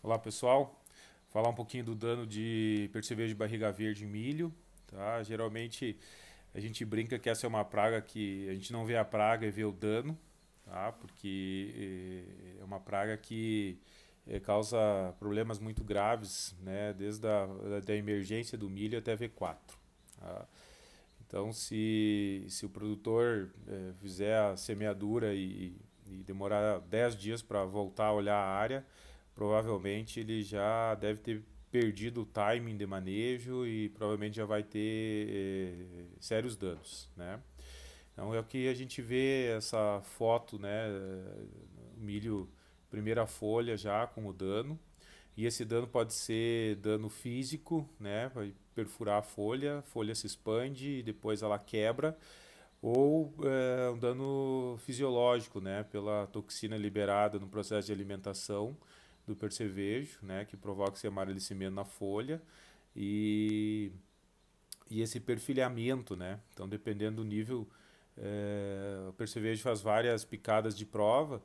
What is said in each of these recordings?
Olá pessoal, falar um pouquinho do dano de percevejo de barriga verde em milho, tá? Geralmente a gente brinca que essa é uma praga que a gente não vê a praga e vê o dano, tá? Porque é uma praga que causa problemas muito graves, né? Desde da emergência do milho até V4. Tá? Então, se o produtor fizer a semeadura e demorar 10 dias para voltar a olhar a área, provavelmente ele já deve ter perdido o timing de manejo e provavelmente já vai ter sérios danos, né? Então é o que a gente vê essa foto, né? O milho primeira folha já com o dano. E esse dano pode ser dano físico, né? Vai perfurar a folha se expande e depois ela quebra, ou um dano fisiológico, né? Pela toxina liberada no processo de alimentação do percevejo, né? Que provoca esse amarelecimento na folha e, e esse perfilhamento, né? Então, dependendo do nível, o percevejo faz várias picadas de prova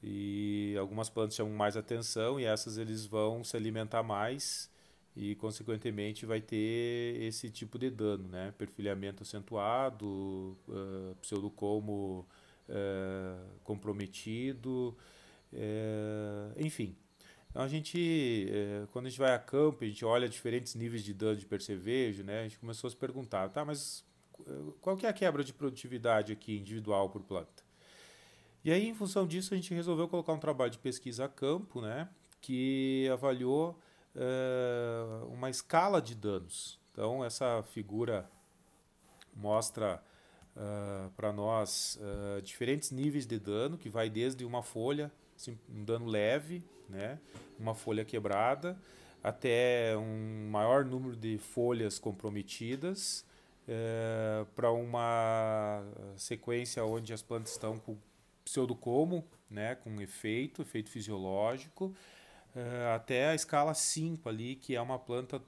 e algumas plantas chamam mais atenção e essas eles vão se alimentar mais e consequentemente vai ter esse tipo de dano, né? Perfilhamento acentuado, pseudocomo comprometido, enfim. Então a gente, quando a gente vai a campo, a gente olha diferentes níveis de dano de percevejo, né? A gente começou a se perguntar, tá, mas qual que é a quebra de produtividade aqui individual por planta? E aí, em função disso, a gente resolveu colocar um trabalho de pesquisa a campo, né, que avaliou uma escala de danos. Então, essa figura mostra para nós diferentes níveis de dano, que vai desde uma folha, assim, um dano leve, né, uma folha quebrada, até um maior número de folhas comprometidas, para uma sequência onde as plantas estão com pseudocomo, né, com efeito fisiológico, até a escala 5 ali, que é uma planta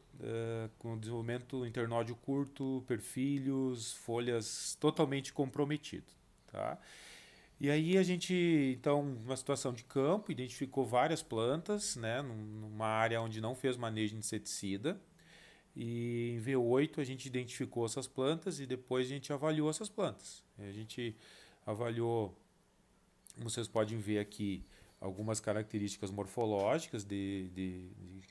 com desenvolvimento internódio curto, perfilhos, folhas totalmente comprometido. Tá? E aí a gente, então, numa situação de campo, identificou várias plantas, né, numa área onde não fez manejo de inseticida. E em V8 a gente identificou essas plantas e depois a gente avaliou essas plantas. A gente avaliou, como vocês podem ver aqui, algumas características morfológicas de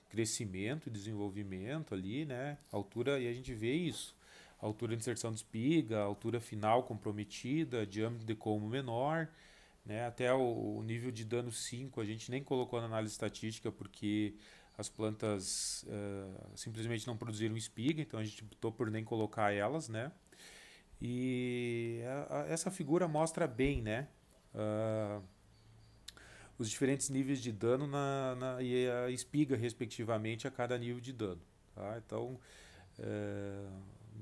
crescimento e desenvolvimento ali, né? Altura, e a gente vê isso. Altura de inserção de espiga, altura final comprometida, diâmetro de colmo menor, né? Até o nível de dano 5 a gente nem colocou na análise estatística porque as plantas simplesmente não produziram espiga, então a gente optou por nem colocar elas, né? E essa figura mostra bem, né? Uh, os diferentes níveis de dano e a espiga, respectivamente, a cada nível de dano. Tá? Então,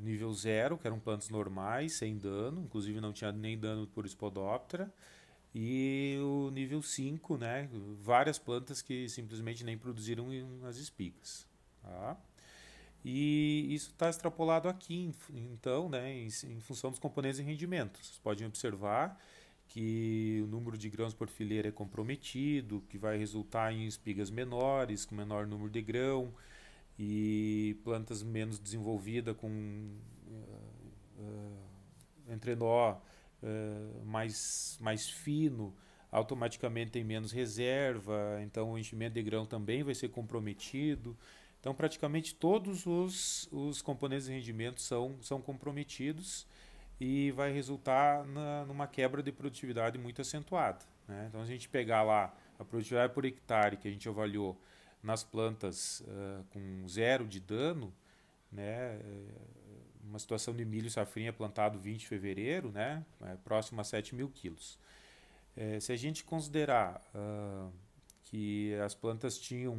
nível 0, que eram plantas normais, sem dano, inclusive não tinha nem dano por Spodoptera. E o nível 5, né, várias plantas que simplesmente nem produziram as espigas. Tá? E isso está extrapolado aqui, então, né, em função dos componentes de rendimento. Vocês podem observar que o número de grãos por fileira é comprometido, que vai resultar em espigas menores, com menor número de grão, e plantas menos desenvolvidas com entrenó mais fino, automaticamente tem menos reserva, então o enchimento de grão também vai ser comprometido. Então, praticamente todos os componentes de rendimento são comprometidos e vai resultar numa quebra de produtividade muito acentuada. Né? Então, se a gente pegar lá a produtividade por hectare que a gente avaliou nas plantas com zero de dano, né, uma situação de milho safrinha plantado 20 de fevereiro, né, próximo a 7.000 quilos. Se a gente considerar que as plantas tinham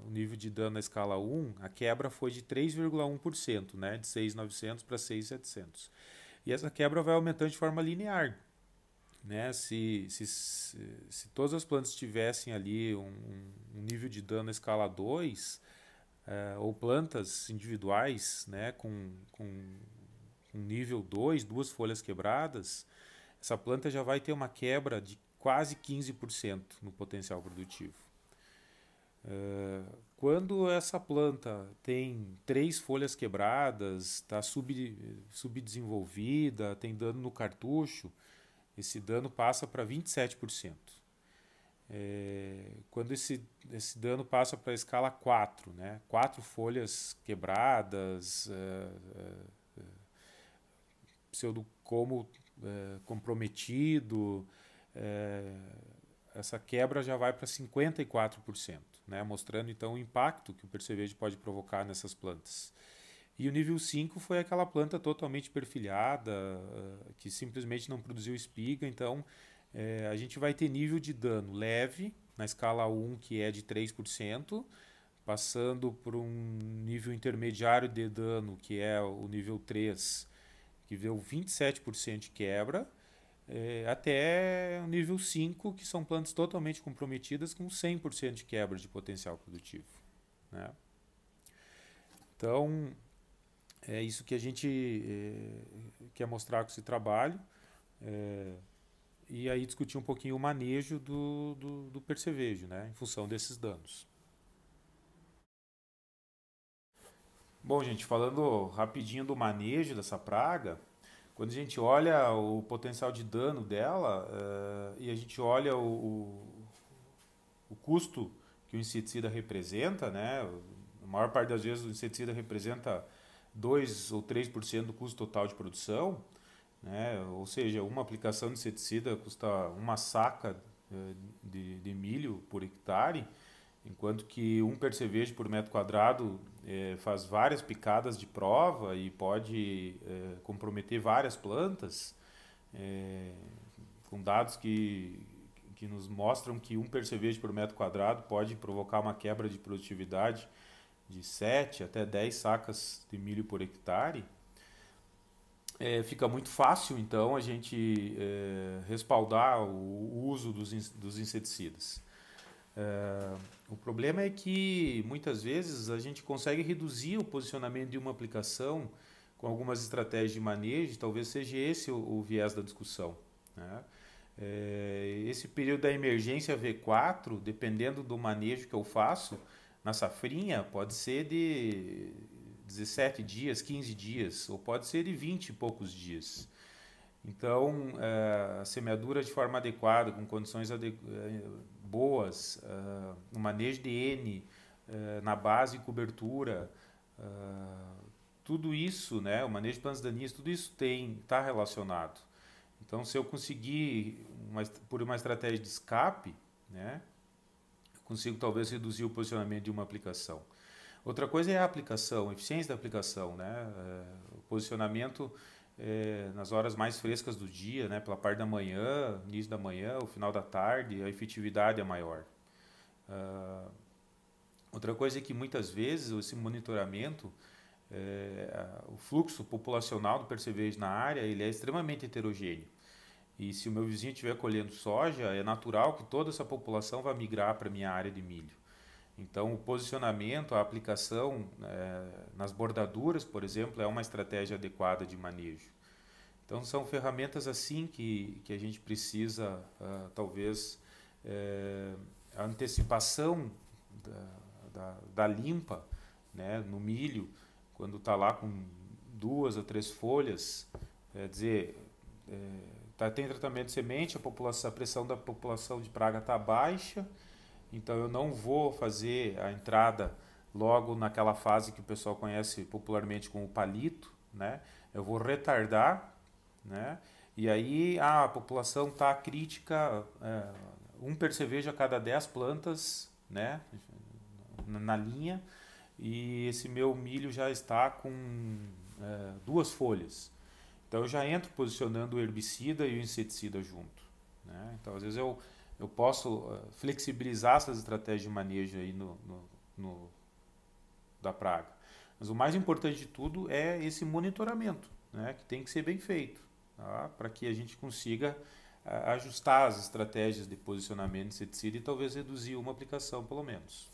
um nível de dano na escala 1, a quebra foi de 3,1%, né, de 6.900 para 6.700. E essa quebra vai aumentando de forma linear. Né? Se todas as plantas tivessem ali um nível de dano na escala 2, ou plantas individuais né, com nível 2, duas folhas quebradas, essa planta já vai ter uma quebra de quase 15% no potencial produtivo. Quando essa planta tem 3 folhas quebradas, está subdesenvolvida, tem dano no cartucho, esse dano passa para 27%. Quando esse dano passa para a escala 4, né? 4 folhas quebradas, pseudocomo comprometido, essa quebra já vai para 54%, né? Mostrando então o impacto que o percevejo pode provocar nessas plantas. E o nível 5 foi aquela planta totalmente perfilhada, que simplesmente não produziu espiga, então a gente vai ter nível de dano leve, na escala 1, que é de 3%, passando por um nível intermediário de dano, que é o nível 3, que deu 27% de quebra, até o nível 5, que são plantas totalmente comprometidas com 100% de quebra de potencial produtivo, né? Então, é isso que a gente quer mostrar com esse trabalho. E aí discutir um pouquinho o manejo do percevejo, né, em função desses danos. Bom, gente, falando rapidinho do manejo dessa praga, quando a gente olha o potencial de dano dela e a gente olha o custo que o inseticida representa, né, a maior parte das vezes o inseticida representa 2 ou 3% do custo total de produção, né? Ou seja, uma aplicação de inseticida custa uma saca de milho por hectare, enquanto que um percevejo por metro quadrado faz várias picadas de prova e pode comprometer várias plantas, com dados que nos mostram que um percevejo por metro quadrado pode provocar uma quebra de produtividade de 7 até 10 sacas de milho por hectare. Fica muito fácil, então, a gente respaldar o uso dos inseticidas. O problema é que, muitas vezes, a gente consegue reduzir o posicionamento de uma aplicação com algumas estratégias de manejo, talvez seja esse o viés da discussão, né? Esse período da emergência V4, dependendo do manejo que eu faço, na safrinha, pode ser de 17 dias, 15 dias, ou pode ser de 20 e poucos dias. Então, a semeadura de forma adequada, com condições boas, o manejo de N na base e cobertura, tudo isso, né, o manejo de plantas daninhas, tudo isso está relacionado. Então, se eu conseguir, por uma estratégia de escape, né, eu consigo talvez reduzir o posicionamento de uma aplicação. Outra coisa é a aplicação, a eficiência da aplicação, né? O posicionamento nas horas mais frescas do dia, né? Pela parte da manhã, início da manhã, o final da tarde, a efetividade é maior. Outra coisa é que muitas vezes esse monitoramento, o fluxo populacional do percevejo na área, ele é extremamente heterogêneo. E se o meu vizinho estiver colhendo soja, é natural que toda essa população vá migrar para a minha área de milho. Então, o posicionamento, a aplicação nas bordaduras, por exemplo, é uma estratégia adequada de manejo. Então, são ferramentas assim que a gente precisa, talvez, a antecipação da limpa, né, no milho, quando está lá com 2 ou 3 folhas, tem tratamento de semente, a pressão da população de praga está baixa, então eu não vou fazer a entrada logo naquela fase que o pessoal conhece popularmente como palito, né? Eu vou retardar, né? E aí a população está crítica, um percevejo a cada 10 plantas, né? Na linha, e esse meu milho já está com 2 folhas. Então eu já entro posicionando o herbicida e o inseticida junto, né? Então às vezes eu posso flexibilizar essas estratégias de manejo aí da praga. Mas o mais importante de tudo é esse monitoramento, né, que tem que ser bem feito, tá? Para que a gente consiga ajustar as estratégias de posicionamento de inseticida e talvez reduzir uma aplicação, pelo menos.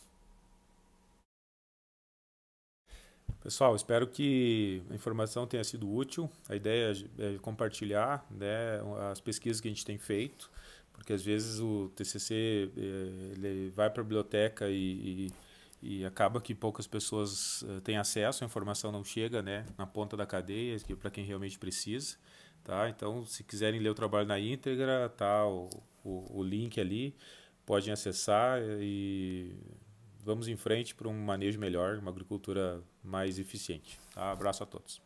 Pessoal, espero que a informação tenha sido útil. A ideia é compartilhar, né, as pesquisas que a gente tem feito porque às vezes o TCC ele vai para a biblioteca e acaba que poucas pessoas têm acesso, a informação não chega, né, na ponta da cadeia, que para quem realmente precisa, tá? Então, se quiserem ler o trabalho na íntegra, tá o link ali, podem acessar e vamos em frente para um manejo melhor, uma agricultura mais eficiente. Tá? Abraço a todos.